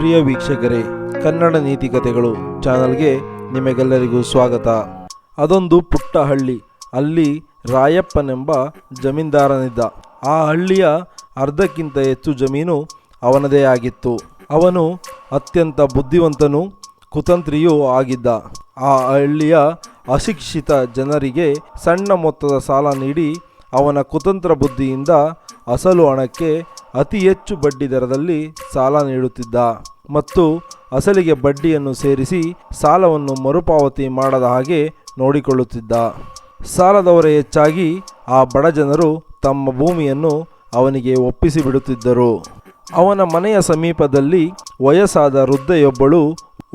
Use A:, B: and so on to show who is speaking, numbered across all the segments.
A: ಪ್ರಿಯ ವೀಕ್ಷಕರೇ, ಕನ್ನಡ ನೀತಿಕಥೆಗಳು ಚಾನಲ್ಗೆ ನಿಮಗೆಲ್ಲರಿಗೂ ಸ್ವಾಗತ. ಅದೊಂದು ಪುಟ್ಟ ಹಳ್ಳಿ. ಅಲ್ಲಿ ರಾಯಪ್ಪನೆಂಬ ಜಮೀನ್ದಾರನಿದ್ದ. ಆ ಹಳ್ಳಿಯ ಅರ್ಧಕ್ಕಿಂತ ಹೆಚ್ಚು ಜಮೀನು ಅವನದೇ ಆಗಿತ್ತು. ಅವನು ಅತ್ಯಂತ ಬುದ್ಧಿವಂತನೂ ಕುತಂತ್ರಿಯೂ ಆಗಿದ್ದ. ಆ ಹಳ್ಳಿಯ ಅಶಿಕ್ಷಿತ ಜನರಿಗೆ ಸಣ್ಣ ಮೊತ್ತದ ಸಾಲ ನೀಡಿ ಅವನ ಕುತಂತ್ರ ಬುದ್ಧಿಯಿಂದ ಅಸಲು ಹಣಕ್ಕೆ ಅತಿ ಹೆಚ್ಚು ಬಡ್ಡಿ ದರದಲ್ಲಿ ಸಾಲ ನೀಡುತ್ತಿದ್ದ ಮತ್ತು ಅಸಲಿಗೆ ಬಡ್ಡಿಯನ್ನು ಸೇರಿಸಿ ಸಾಲವನ್ನು ಮರುಪಾವತಿ ಮಾಡದ ಹಾಗೆ ನೋಡಿಕೊಳ್ಳುತ್ತಿದ್ದ. ಸಾಲದವರೇ ಹೆಚ್ಚಾಗಿ ಆ ಬಡ ಜನರು ತಮ್ಮ ಭೂಮಿಯನ್ನು ಅವನಿಗೆ ಒಪ್ಪಿಸಿಬಿಡುತ್ತಿದ್ದರು. ಅವನ ಮನೆಯ ಸಮೀಪದಲ್ಲಿ ವಯಸ್ಸಾದ ವೃದ್ಧೆಯೊಬ್ಬಳು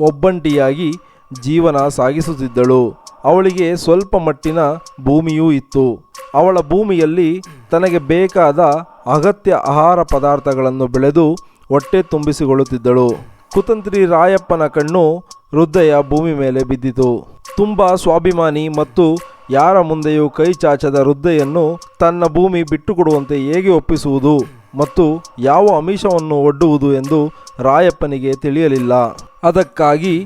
A: ಒಬ್ಬಂಟಿಯಾಗಿ ಜೀವನ ಸಾಗಿಸುತ್ತಿದ್ದಳು. ಅವಳಿಗೆ ಸ್ವಲ್ಪ ಮಟ್ಟಿನ ಭೂಮಿಯೂ ಇತ್ತು. ಅವಳ ಭೂಮಿಯಲ್ಲಿ ತನಗೆ ಬೇಕಾದ ಅಗತ್ಯ ಆಹಾರ ಪದಾರ್ಥಗಳನ್ನು ಬೆಳೆದು ಹೊಟ್ಟೆ ತುಂಬಿಸಿಕೊಳ್ಳುತ್ತಿದ್ದಳು. ಕುತಂತ್ರಿ ರಾಯಪ್ಪನ ಕಣ್ಣು ವೃದ್ಧೆಯ ಭೂಮಿ ಮೇಲೆ ಬಿದ್ದಿತು. ತುಂಬ ಸ್ವಾಭಿಮಾನಿ ಮತ್ತು ಯಾರ ಮುಂದೆಯೂ ಕೈ ಚಾಚದ ವೃದ್ಧೆಯನ್ನು ತನ್ನ ಭೂಮಿ ಬಿಟ್ಟುಕೊಡುವಂತೆ ಹೇಗೆ ಒಪ್ಪಿಸುವುದು ಮತ್ತು ಯಾವ ಆಮಿಷವನ್ನು ಒಡ್ಡುವುದು ಎಂದು ರಾಯಪ್ಪನಿಗೆ ತಿಳಿಯಲಿಲ್ಲ. ಅದಕ್ಕಾಗಿ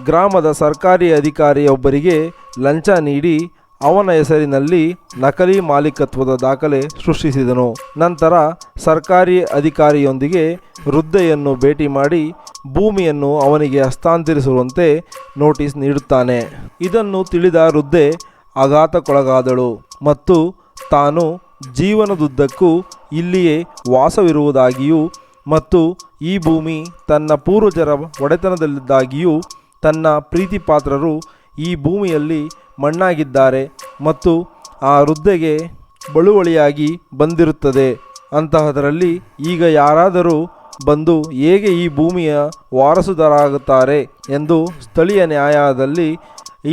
A: ಗ್ರಾಮದ ಸರ್ಕಾರಿ ಅಧಿಕಾರಿಯೊಬ್ಬರಿಗೆ ಲಂಚ ನೀಡಿ ಅವನ ಹೆಸರಿನಲ್ಲಿ ನಕಲಿ ಮಾಲೀಕತ್ವದ ದಾಖಲೆ ಸೃಷ್ಟಿಸಿದನು. ನಂತರ ಸರ್ಕಾರಿ ಅಧಿಕಾರಿಯೊಂದಿಗೆ ವೃದ್ಧೆಯನ್ನು ಭೇಟಿ ಮಾಡಿ ಭೂಮಿಯನ್ನು ಅವನಿಗೆ ಹಸ್ತಾಂತರಿಸುವಂತೆ ನೋಟಿಸ್ ನೀಡುತ್ತಾನೆ. ಇದನ್ನು ತಿಳಿದ ವೃದ್ಧೆ ಆಘಾತಕ್ಕೊಳಗಾದಳು ಮತ್ತು ತಾನು ಜೀವನದುದ್ದಕ್ಕೂ ಇಲ್ಲಿಯೇ ವಾಸವಿರುವುದಾಗಿಯೂ ಮತ್ತು ಈ ಭೂಮಿ ತನ್ನ ಪೂರ್ವಜರ ಒಡೆತನದಲ್ಲಿದ್ದಾಗಿಯೂ ತನ್ನ ಪ್ರೀತಿಪಾತ್ರರು ಈ ಭೂಮಿಯಲ್ಲಿ ಮಣ್ಣಾಗಿದ್ದಾರೆ ಮತ್ತು ಆ ವೃದ್ಧೆಗೆ ಬಳುವಳಿಯಾಗಿ ಬಂದಿರುತ್ತದೆ. ಅಂತಹದರಲ್ಲಿ ಈಗ ಯಾರಾದರೂ ಬಂದು ಹೇಗೆ ಈ ಭೂಮಿಯ ವಾರಸುದಾರರಾಗುತ್ತಾರೆ ಎಂದು ಸ್ಥಳೀಯ ನ್ಯಾಯಾಲಯದಲ್ಲಿ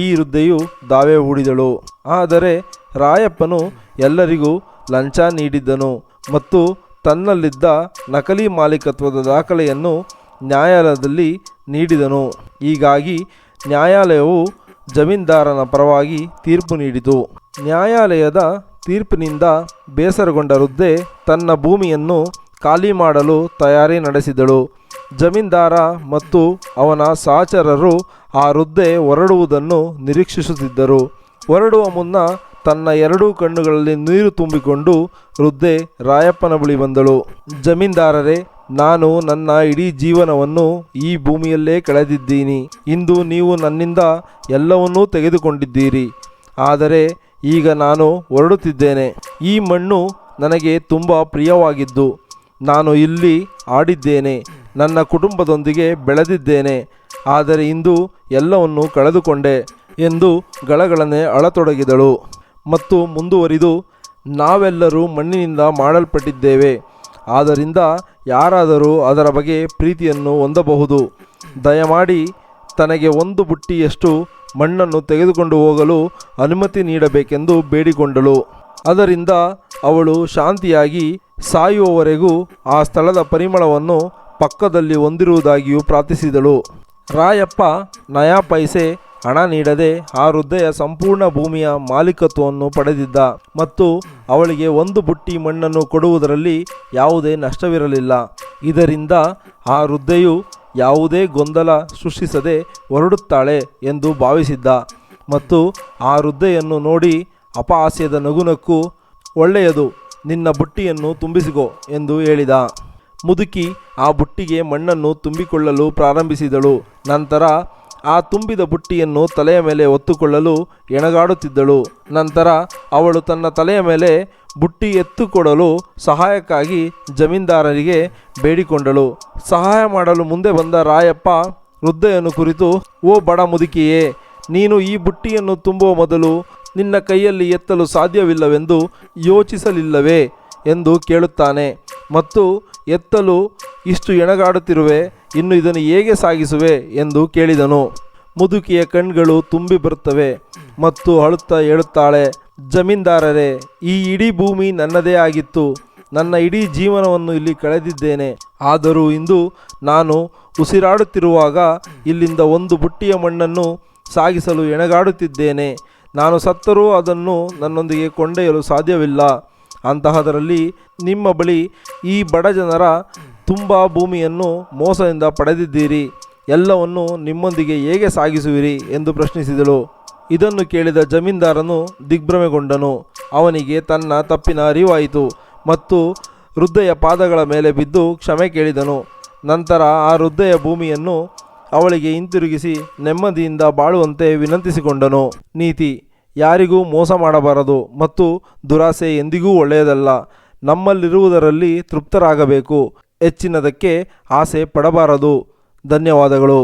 A: ಈ ವೃದ್ಧೆಯು ದಾವೆ ಹೂಡಿದಳು. ಆದರೆ ರಾಯಪ್ಪನು ಎಲ್ಲರಿಗೂ ಲಂಚ ನೀಡಿದ್ದನು ಮತ್ತು ತನ್ನಲ್ಲಿದ್ದ ನಕಲಿ ಮಾಲೀಕತ್ವದ ದಾಖಲೆಯನ್ನು ನ್ಯಾಯಾಲಯದಲ್ಲಿ ನೀಡಿದನು. ಹೀಗಾಗಿ ನ್ಯಾಯಾಲಯವು ಜಮೀನ್ದಾರನ ಪರವಾಗಿ ತೀರ್ಪು ನೀಡಿತು. ನ್ಯಾಯಾಲಯದ ತೀರ್ಪಿನಿಂದ ಬೇಸರಗೊಂಡ ವೃದ್ಧೆ ತನ್ನ ಭೂಮಿಯನ್ನು ಖಾಲಿ ಮಾಡಲು ತಯಾರಿ ನಡೆಸಿದಳು. ಜಮೀನ್ದಾರ ಮತ್ತು ಅವನ ಸಹಚರರು ಆ ವೃದ್ಧೆ ಹೊರಡುವುದನ್ನು ನಿರೀಕ್ಷಿಸುತ್ತಿದ್ದರು. ಹೊರಡುವ ಮುನ್ನ ತನ್ನ ಎರಡೂ ಕಣ್ಣುಗಳಲ್ಲಿ ನೀರು ತುಂಬಿಕೊಂಡು ವೃದ್ಧೆ ರಾಯಪ್ಪನ ಬಳಿ ಬಂದಳು. ಜಮೀನ್ದಾರರೇ, ನಾನು ನನ್ನ ಇಡೀ ಜೀವನವನ್ನು ಈ ಭೂಮಿಯಲ್ಲೇ ಕಳೆದಿದ್ದೀನಿ. ಇಂದು ನೀವು ನನ್ನಿಂದ ಎಲ್ಲವನ್ನೂ ತೆಗೆದುಕೊಂಡಿದ್ದೀರಿ. ಆದರೆ ಈಗ ನಾನು ಹೊರಡುತ್ತಿದ್ದೇನೆ. ಈ ಮಣ್ಣು ನನಗೆ ತುಂಬ ಪ್ರಿಯವಾಗಿದ್ದು ನಾನು ಇಲ್ಲಿ ಆಡಿದ್ದೇನೆ, ನನ್ನ ಕುಟುಂಬದೊಂದಿಗೆ ಬೆಳೆದಿದ್ದೇನೆ. ಆದರೆ ಇಂದು ಎಲ್ಲವನ್ನೂ ಕಳೆದುಕೊಂಡೆ ಎಂದು ಗಳಗಳನೆ ಅಳತೊಡಗಿದಳು ಮತ್ತು ಮುಂದುವರಿದು, ನಾವೆಲ್ಲರೂ ಮಣ್ಣಿನಿಂದ ಮಾಡಲ್ಪಟ್ಟಿದ್ದೇವೆ. ಆದ್ದರಿಂದ ಯಾರಾದರೂ ಅದರ ಬಗ್ಗೆ ಪ್ರೀತಿಯನ್ನು ಹೊಂದಬಹುದು. ದಯಮಾಡಿ ತನಗೆ ಒಂದು ಬುಟ್ಟಿಯಷ್ಟು ಮಣ್ಣನ್ನು ತೆಗೆದುಕೊಂಡು ಹೋಗಲು ಅನುಮತಿ ನೀಡಬೇಕೆಂದು ಬೇಡಿಕೊಂಡಳು. ಅದರಿಂದ ಅವಳು ಶಾಂತಿಯಾಗಿ ಸಾಯುವವರೆಗೂ ಆ ಸ್ಥಳದ ಪರಿಮಳವನ್ನು ಪಕ್ಕದಲ್ಲಿ ಹೊಂದಿರುವುದಾಗಿಯೂ ಪ್ರಾರ್ಥಿಸಿದಳು. ರಾಯಪ್ಪ ನಯಾ ಪೈಸೆ ಹಣ ನೀಡದೆ ಆ ವೃದ್ಧೆಯ ಸಂಪೂರ್ಣ ಭೂಮಿಯ ಮಾಲೀಕತ್ವವನ್ನು ಪಡೆದಿದ್ದ ಮತ್ತು ಅವಳಿಗೆ ಒಂದು ಬುಟ್ಟಿ ಮಣ್ಣನ್ನು ಕೊಡುವುದರಲ್ಲಿ ಯಾವುದೇ ನಷ್ಟವಿರಲಿಲ್ಲ. ಇದರಿಂದ ಆ ವೃದ್ಧೆಯು ಯಾವುದೇ ಗೊಂದಲ ಸೃಷ್ಟಿಸದೆ ಹೊರಡುತ್ತಾಳೆ ಎಂದು ಭಾವಿಸಿದ್ದ ಮತ್ತು ಆ ವೃದ್ಧೆಯನ್ನು ನೋಡಿ ಅಪಹಾಸ್ಯದ ನಗುನಕ್ಕು, ಒಳ್ಳೆಯದು, ನಿನ್ನ ಬುಟ್ಟಿಯನ್ನು ತುಂಬಿಸಿಕೋ ಎಂದು ಹೇಳಿದ. ಮುದುಕಿ ಆ ಬುಟ್ಟಿಗೆ ಮಣ್ಣನ್ನು ತುಂಬಿಕೊಳ್ಳಲು ಪ್ರಾರಂಭಿಸಿದಳು. ನಂತರ ಆ ತುಂಬಿದ ಬುಟ್ಟಿಯನ್ನು ತಲೆಯ ಮೇಲೆ ಹೊತ್ತುಕೊಳ್ಳಲು ಎಣಗಾಡುತ್ತಿದ್ದಳು. ನಂತರ ಅವಳು ತನ್ನ ತಲೆಯ ಮೇಲೆ ಬುಟ್ಟಿ ಎತ್ತುಕೊಡಲು ಸಹಾಯಕ್ಕಾಗಿ ಜಮೀನ್ದಾರರಿಗೆ ಬೇಡಿಕೊಂಡಳು. ಸಹಾಯ ಮಾಡಲು ಮುಂದೆ ಬಂದ ರಾಯಪ್ಪ ವೃದ್ಧೆಯನ್ನು ಕುರಿತು, ಓ ಬಡ ಮುದುಕಿಯೇ, ನೀನು ಈ ಬುಟ್ಟಿಯನ್ನು ತುಂಬುವ ಮೊದಲು ನಿನ್ನ ಕೈಯಲ್ಲಿ ಎತ್ತಲು ಸಾಧ್ಯವಿಲ್ಲವೆಂದು ಯೋಚಿಸಲಿಲ್ಲವೇ ಎಂದು ಕೇಳುತ್ತಾನೆ ಮತ್ತು ಎತ್ತಲು ಇಷ್ಟು ಎಣಗಾಡುತ್ತಿರುವೆ, ಇನ್ನು ಇದನ್ನು ಹೇಗೆ ಸಾಗಿಸುವೆ ಎಂದು ಕೇಳಿದನು. ಮುದುಕಿಯ ಕಣ್ಗಳು ತುಂಬಿ ಬರುತ್ತವೆ ಮತ್ತು ಅಳುತ್ತಾ ಹೇಳುತ್ತಾಳೆ, ಜಮೀನ್ದಾರರೇ, ಈ ಇಡೀ ಭೂಮಿ ನನ್ನದೇ ಆಗಿತ್ತು. ನನ್ನ ಇಡೀ ಜೀವನವನ್ನು ಇಲ್ಲಿ ಕಳೆದಿದ್ದೇನೆ. ಆದರೂ ಇಂದು ನಾನು ಉಸಿರಾಡುತ್ತಿರುವಾಗ ಇಲ್ಲಿಂದ ಒಂದು ಬುಟ್ಟಿಯ ಮಣ್ಣನ್ನು ಸಾಗಿಸಲು ಎಣಗಾಡುತ್ತಿದ್ದೇನೆ. ನಾನು ಸತ್ತರೂ ಅದನ್ನು ನನ್ನೊಂದಿಗೆ ಕೊಂಡೊಯ್ಯಲು ಸಾಧ್ಯವಿಲ್ಲ. ಅಂತಹದರಲ್ಲಿ ನಿಮ್ಮ ಬಳಿ ಈ ಬಡ ಜನರ ತುಂಬ ಭೂಮಿಯನ್ನು ಮೋಸದಿಂದ ಪಡೆದಿದ್ದೀರಿ, ಎಲ್ಲವನ್ನು ನಿಮ್ಮೊಂದಿಗೆ ಹೇಗೆ ಸಾಗಿಸುವಿರಿ ಎಂದು ಪ್ರಶ್ನಿಸಿದಳು. ಇದನ್ನು ಕೇಳಿದ ಜಮೀನ್ದಾರನು ದಿಗ್ಭ್ರಮೆಗೊಂಡನು. ಅವನಿಗೆ ತನ್ನ ತಪ್ಪಿನ ಅರಿವಾಯಿತು ಮತ್ತು ವೃದ್ಧೆಯ ಪಾದಗಳ ಮೇಲೆ ಬಿದ್ದು ಕ್ಷಮೆ ಕೇಳಿದನು. ನಂತರ ಆ ವೃದ್ಧೆಯ ಭೂಮಿಯನ್ನು ಅವಳಿಗೆ ಹಿಂತಿರುಗಿಸಿ ನೆಮ್ಮದಿಯಿಂದ ಬಾಳುವಂತೆ ವಿನಂತಿಸಿಕೊಂಡನು. ನೀತಿ: ಯಾರಿಗೂ ಮೋಸ ಮಾಡಬಾರದು ಮತ್ತು ದುರಾಸೆ ಎಂದಿಗೂ ಒಳ್ಳೆಯದಲ್ಲ. ನಮ್ಮಲ್ಲಿರುವುದರಲ್ಲಿ ತೃಪ್ತರಾಗಬೇಕು, ಹೆಚ್ಚಿನದಕ್ಕೆ ಆಸೆ ಪಡಬಾರದು. ಧನ್ಯವಾದಗಳು.